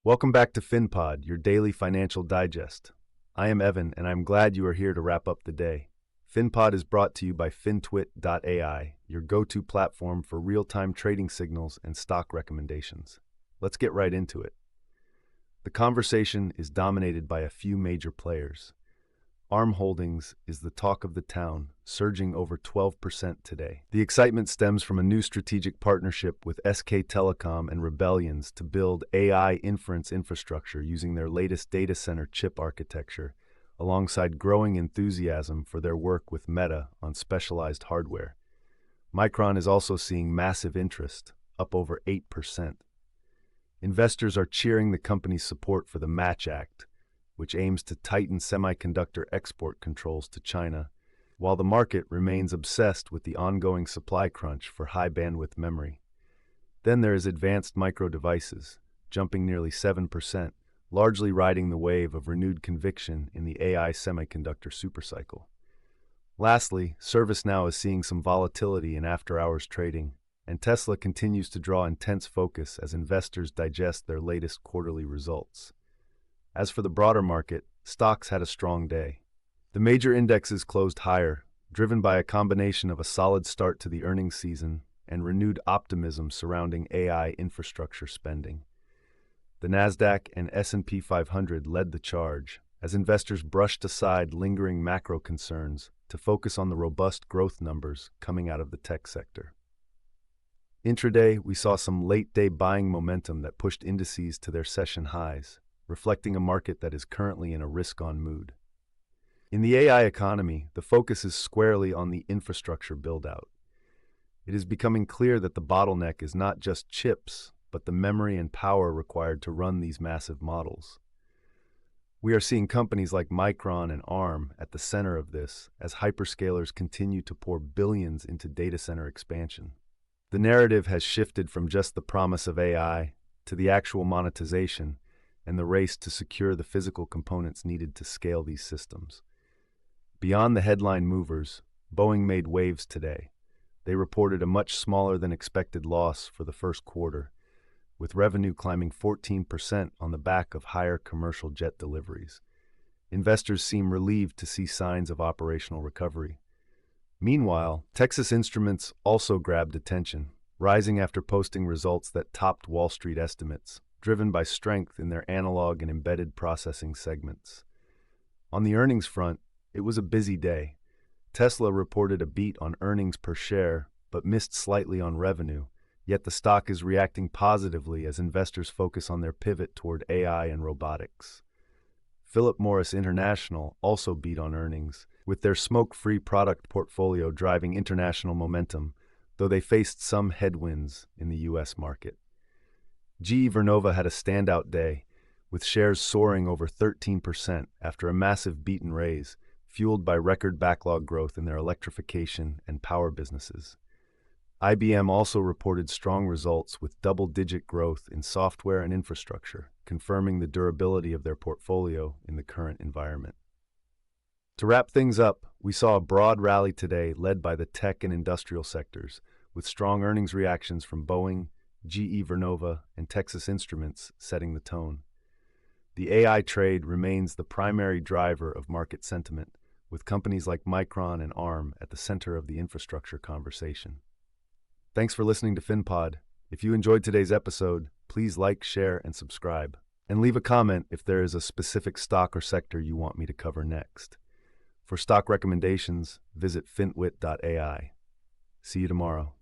Welcome back to Finpod, your daily financial digest. I am Evan, and I'm glad you are here to wrap up the day. Finpod is brought to you by Fintwit.ai, your go-to platform for real-time trading signals and stock recommendations. Let's get right into it. The conversation is dominated by a few major players. ARM Holdings is the talk of the town, surging over 12% today. The excitement stems from a new strategic partnership with SK Telecom and Rebellions to build AI inference infrastructure using their latest data center chip architecture, alongside growing enthusiasm for their work with Meta on specialized hardware. Micron is also seeing massive interest, up over 8%. Investors are cheering the company's support for the Match Act, which aims to tighten semiconductor export controls to China, while the market remains obsessed with the ongoing supply crunch for high-bandwidth memory. Then there is Advanced Micro Devices, jumping nearly 7%, largely riding the wave of renewed conviction in the AI semiconductor supercycle. Lastly, ServiceNow is seeing some volatility in after-hours trading, and Tesla continues to draw intense focus as investors digest their latest quarterly results. As for the broader market, stocks had a strong day. The major indexes closed higher, driven by a combination of a solid start to the earnings season and renewed optimism surrounding AI infrastructure spending. The Nasdaq and S&P 500 led the charge, as investors brushed aside lingering macro concerns to focus on the robust growth numbers coming out of the tech sector. Intraday, we saw some late-day buying momentum that pushed indices to their session highs, reflecting a market that is currently in a risk-on mood. In the AI economy, the focus is squarely on the infrastructure build-out. It is becoming clear that the bottleneck is not just chips, but the memory and power required to run these massive models. We are seeing companies like Micron and ARM at the center of this as hyperscalers continue to pour billions into data center expansion. The narrative has shifted from just the promise of AI to the actual monetization and the race to secure the physical components needed to scale these systems. Beyond the headline movers, Boeing made waves today. They reported a much smaller than expected loss for the first quarter, with revenue climbing 14% on the back of higher commercial jet deliveries. Investors seem relieved to see signs of operational recovery. Meanwhile, Texas Instruments also grabbed attention, rising after posting results that topped Wall Street estimates, driven by strength in their analog and embedded processing segments. On the earnings front, it was a busy day. Tesla reported a beat on earnings per share, but missed slightly on revenue, yet the stock is reacting positively as investors focus on their pivot toward AI and robotics. Philip Morris International also beat on earnings, with their smoke-free product portfolio driving international momentum, though they faced some headwinds in the U.S. market. GE Vernova had a standout day, with shares soaring over 13% after a massive beat and raise, fueled by record backlog growth in their electrification and power businesses. IBM also reported strong results with double-digit growth in software and infrastructure, confirming the durability of their portfolio in the current environment. To wrap things up, we saw a broad rally today led by the tech and industrial sectors, with strong earnings reactions from Boeing, GE Vernova, and Texas Instruments setting the tone. The AI trade remains the primary driver of market sentiment, with companies like Micron and ARM at the center of the infrastructure conversation. Thanks for listening to Finpod. If you enjoyed today's episode, please like, share, and subscribe. And leave a comment if there is a specific stock or sector you want me to cover next. For stock recommendations, visit Fintwit.ai. See you tomorrow.